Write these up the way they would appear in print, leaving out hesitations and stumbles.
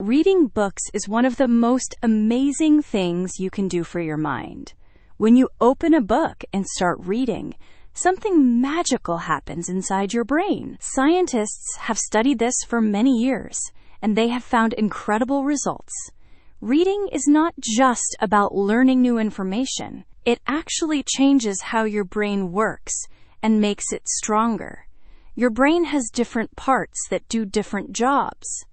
Reading books is one of the most amazing things you can do for your mind. When you open a book and start reading, something magical happens inside your brain. Scientists have studied this for many years, and they have found incredible results. Reading is not just about learning new information. It actually changes how your brain works and makes it stronger. Your brain has different parts that do different jobs.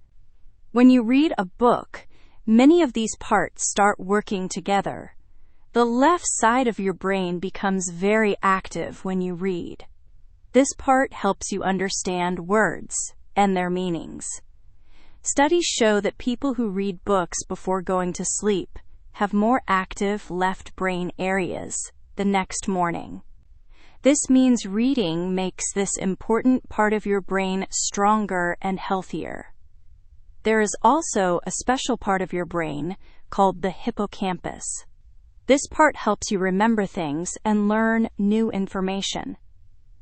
When you read a book, many of these parts start working together. The left side of your brain becomes very active when you read. This part helps you understand words and their meanings. Studies show that people who read books before going to sleep have more active left brain areas the next morning. This means reading makes this important part of your brain stronger and healthier. There is also a special part of your brain called the hippocampus. This part helps you remember things and learn new information.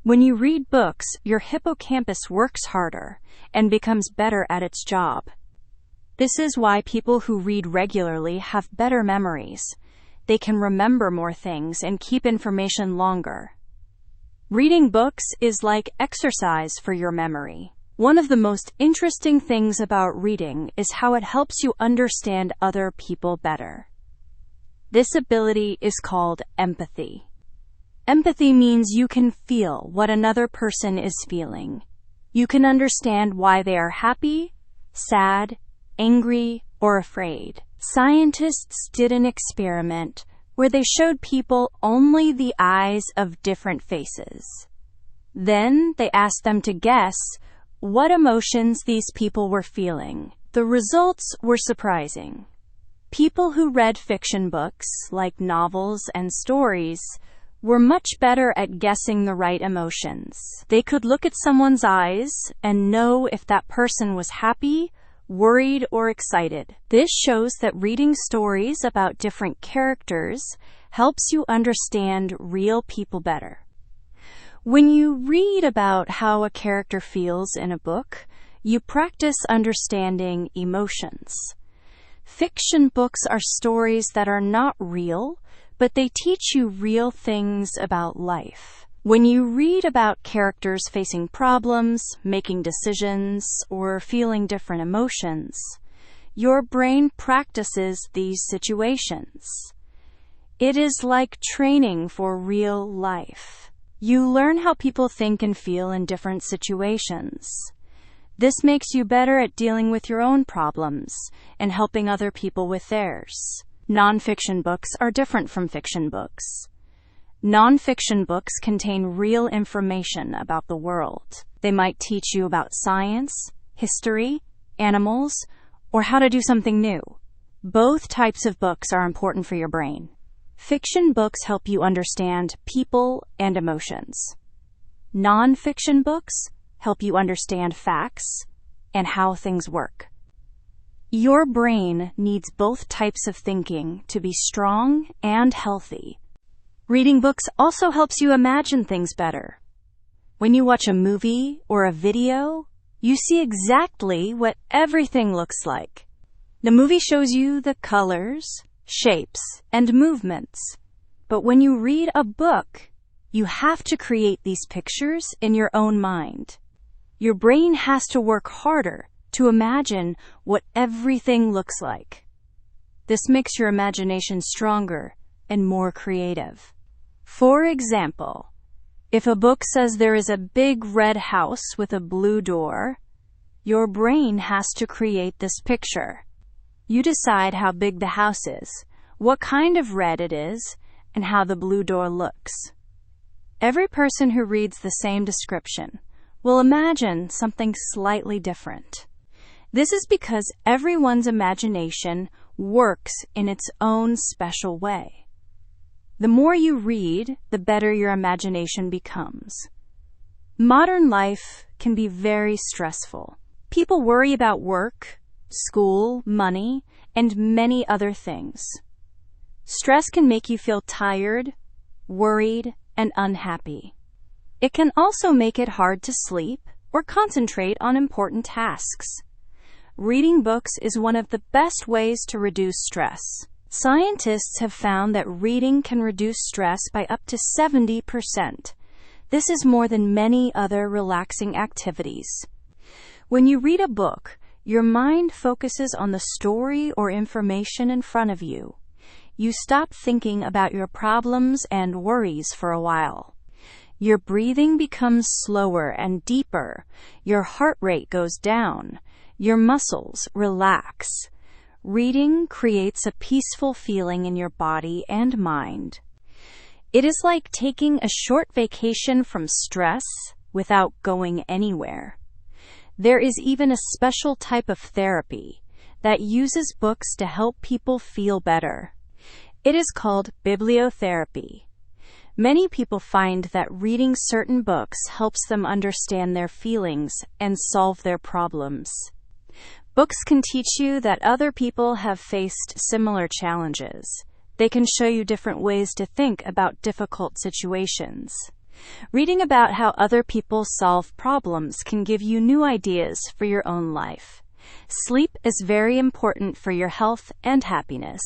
When you read books, your hippocampus works harder and becomes better at its job. This is why people who read regularly have better memories. They can remember more things and keep information longer. Reading books is like exercise for your memory. One of the most interesting things about reading is how it helps you understand other people better. This ability is called empathy. Empathy means you can feel what another person is feeling. You can understand why they are happy, sad, angry, or afraid. Scientists did an experiment where they showed people only the eyes of different faces. Then they asked them to guess what emotions these people were feeling. The results were surprising. People who read fiction books, like novels and stories, were much better at guessing the right emotions. They could look at someone's eyes and know if that person was happy, worried, or excited. This shows that reading stories about different characters helps you understand real people better. When you read about how a character feels in a book, you practice understanding emotions. Fiction books are stories that are not real, but they teach you real things about life. When you read about characters facing problems, making decisions, or feeling different emotions, your brain practices these situations. It is like training for real life. You learn how people think and feel in different situations. This makes you better at dealing with your own problems and helping other people with theirs. Nonfiction books are different from fiction books. Nonfiction books contain real information about the world. They might teach you about science, history, animals, or how to do something new. Both types of books are important for your brain. Fiction books help you understand people and emotions. Nonfiction books help you understand facts and how things work. Your brain needs both types of thinking to be strong and healthy. Reading books also helps you imagine things better. When you watch a movie or a video, you see exactly what everything looks like. The movie shows you the colors, shapes, and movements. But when you read a book, you have to create these pictures in your own mind. Your brain has to work harder to imagine what everything looks like. This makes your imagination stronger and more creative. For example, if a book says there is a big red house with a blue door, your brain has to create this picture. You decide how big the house is, what kind of red it is, and how the blue door looks. Every person who reads the same description will imagine something slightly different. This is because everyone's imagination works in its own special way. The more you read, the better your imagination becomes. Modern life can be very stressful. People worry about work, school, money, and many other things. Stress can make you feel tired, worried, and unhappy. It can also make it hard to sleep or concentrate on important tasks. Reading books is one of the best ways to reduce stress. Scientists have found that reading can reduce stress by up to 70%. This is more than many other relaxing activities. When you read a book, your mind focuses on the story or information in front of you. You stop thinking about your problems and worries for a while. Your breathing becomes slower and deeper. Your heart rate goes down. Your muscles relax. Reading creates a peaceful feeling in your body and mind. It is like taking a short vacation from stress without going anywhere. There is even a special type of therapy that uses books to help people feel better. It is called bibliotherapy. Many people find that reading certain books helps them understand their feelings and solve their problems. Books can teach you that other people have faced similar challenges. They can show you different ways to think about difficult situations. Reading about how other people solve problems can give you new ideas for your own life. Sleep is very important for your health and happiness.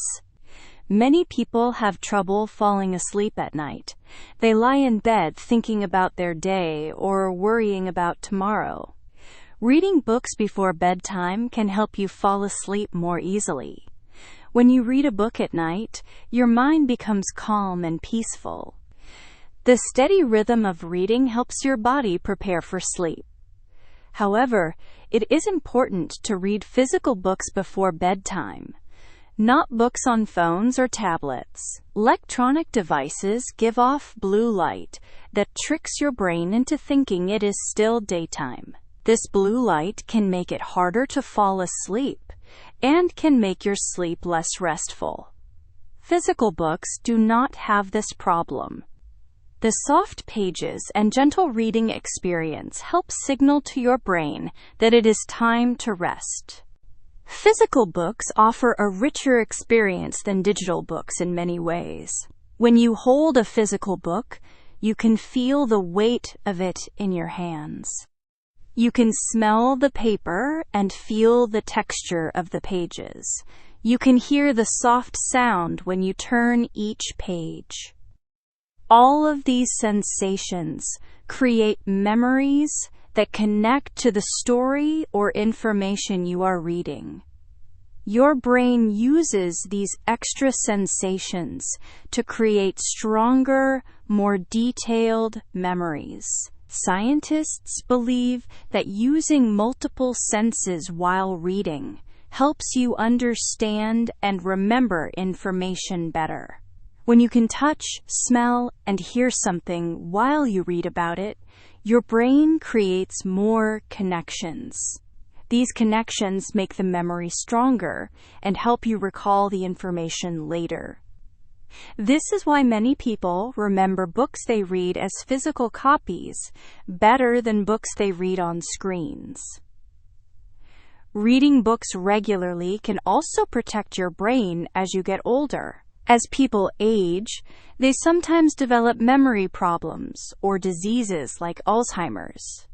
Many people have trouble falling asleep at night. They lie in bed thinking about their day or worrying about tomorrow. Reading books before bedtime can help you fall asleep more easily. When you read a book at night, your mind becomes calm and peaceful. The steady rhythm of reading helps your body prepare for sleep. However, it is important to read physical books before bedtime, not books on phones or tablets. Electronic devices give off blue light that tricks your brain into thinking it is still daytime. This blue light can make it harder to fall asleep and can make your sleep less restful. Physical books do not have this problem. The soft pages and gentle reading experience help signal to your brain that it is time to rest. Physical books offer a richer experience than digital books in many ways. When you hold a physical book, you can feel the weight of it in your hands. You can smell the paper and feel the texture of the pages. You can hear the soft sound when you turn each page. All of these sensations create memories that connect to the story or information you are reading. Your brain uses these extra sensations to create stronger, more detailed memories. Scientists believe that using multiple senses while reading helps you understand and remember information better. When you can touch, smell, and hear something while you read about it, your brain creates more connections. These connections make the memory stronger and help you recall the information later. This is why many people remember books they read as physical copies better than books they read on screens. Reading books regularly can also protect your brain as you get older. As people age, they sometimes develop memory problems or diseases like Alzheimer's.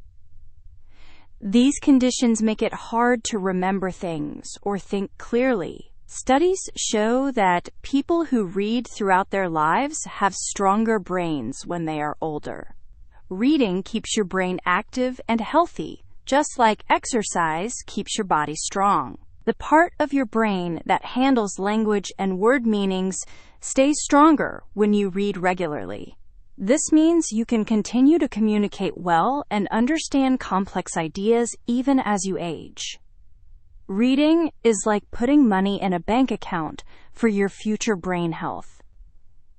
These conditions make it hard to remember things or think clearly. Studies show that people who read throughout their lives have stronger brains when they are older. Reading keeps your brain active and healthy, just like exercise keeps your body strong. The part of your brain that handles language and word meanings stays stronger when you read regularly. This means you can continue to communicate well and understand complex ideas even as you age. Reading is like putting money in a bank account for your future brain health.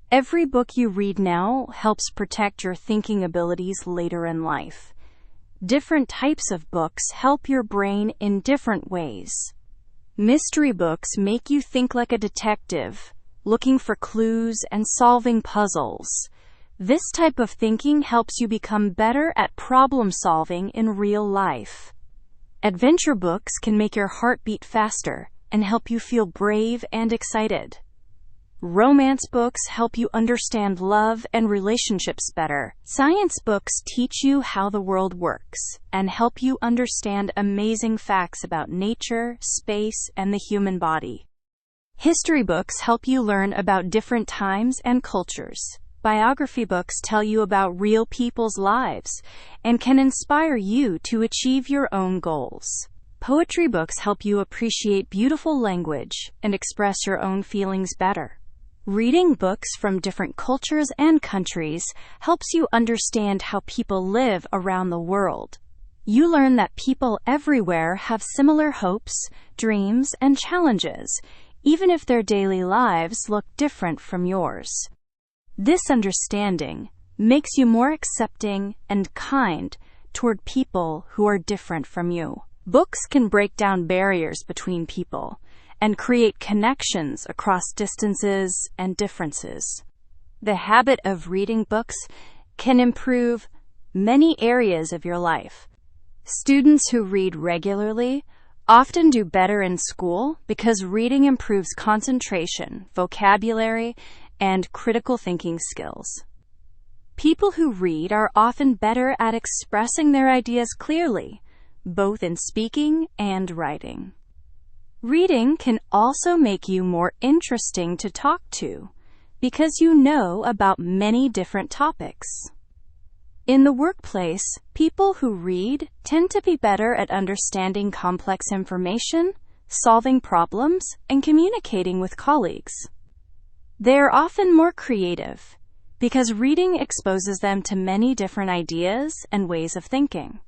Every book you read now helps protect your thinking abilities later in life. Different types of books help your brain in different ways. Mystery books make you think like a detective, looking for clues and solving puzzles. This type of thinking helps you become better at problem solving in real life. Adventure books can make your heart beat faster and help you feel brave and excited. Romance books help you understand love and relationships better. Science books teach you how the world works and help you understand amazing facts about nature, space, and the human body. History books help you learn about different times and cultures. Biography books tell you about real people's lives and can inspire you to achieve your own goals. Poetry books help you appreciate beautiful language and express your own feelings better. Reading books from different cultures and countries helps you understand how people live around the world. You learn that people everywhere have similar hopes, dreams, and challenges, even if their daily lives look different from yours. This understanding makes you more accepting and kind toward people who are different from you. Books can break down barriers between people and create connections across distances and differences. The habit of reading books can improve many areas of your life. Students who read regularly often do better in school because reading improves concentration, vocabulary, and critical thinking skills. People who read are often better at expressing their ideas clearly, both in speaking and writing. Reading can also make you more interesting to talk to because you know about many different topics. In the workplace, people who read tend to be better at understanding complex information, solving problems, and communicating with colleagues. They are often more creative because reading exposes them to many different ideas and ways of thinking.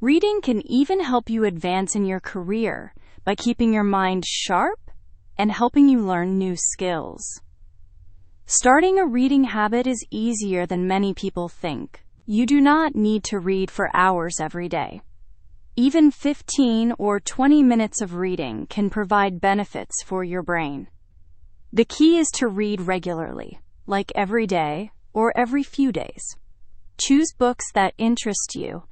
Reading can even help you advance in your career by keeping your mind sharp and helping you learn new skills. Starting a reading habit is easier than many people think. You do not need to read for hours every day. Even 15 or 20 minutes of reading can provide benefits for your brain. The key is to read regularly, like every day or every few days. Choose books that interest you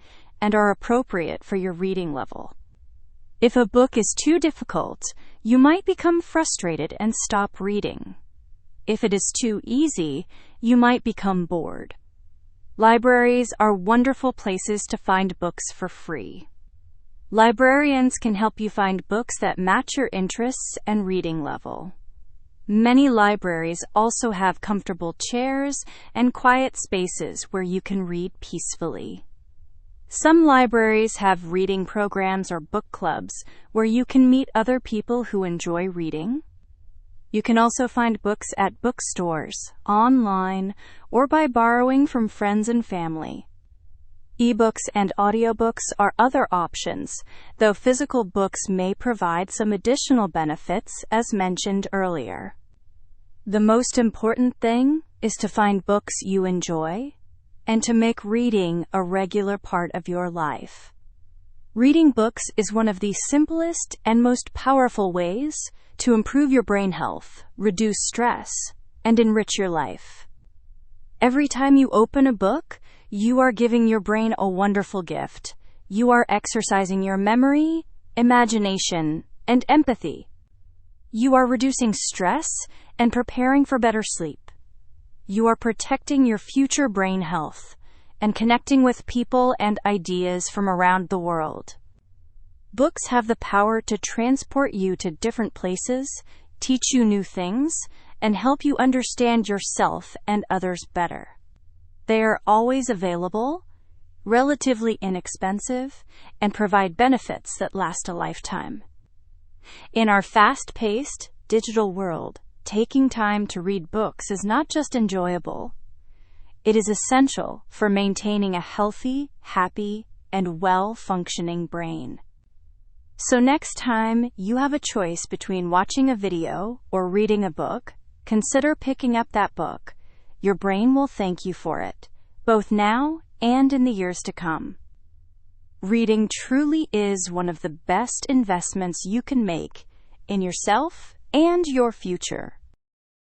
and are appropriate for your reading level. If a book is too difficult, you might become frustrated and stop reading. If it is too easy, you might become bored. Libraries are wonderful places to find books for free. Librarians can help you find books that match your interests and reading level. Many libraries also have comfortable chairs and quiet spaces where you can read peacefully. Some libraries have reading programs or book clubs where you can meet other people who enjoy reading. You can also find books at bookstores, online, or by borrowing from friends and family. Ebooks and audiobooks are other options, though physical books may provide some additional benefits as mentioned earlier. The most important thing is to find books you enjoy and to make reading a regular part of your life. Reading books is one of the simplest and most powerful ways to improve your brain health, reduce stress, and enrich your life. Every time you open a book, you are giving your brain a wonderful gift. You are exercising your memory, imagination, and empathy. You are reducing stress and preparing for better sleep. You are protecting your future brain health and connecting with people and ideas from around the world. Books have the power to transport you to different places, teach you new things, and help you understand yourself and others better. They are always available, relatively inexpensive, and provide benefits that last a lifetime. In our fast-paced, digital world, taking time to read books is not just enjoyable. It is essential for maintaining a healthy, happy, and well-functioning brain. So next time you have a choice between watching a video or reading a book, consider picking up that book. Your brain will thank you for it, both now and in the years to come. Reading truly is one of the best investments you can make in yourself and your future.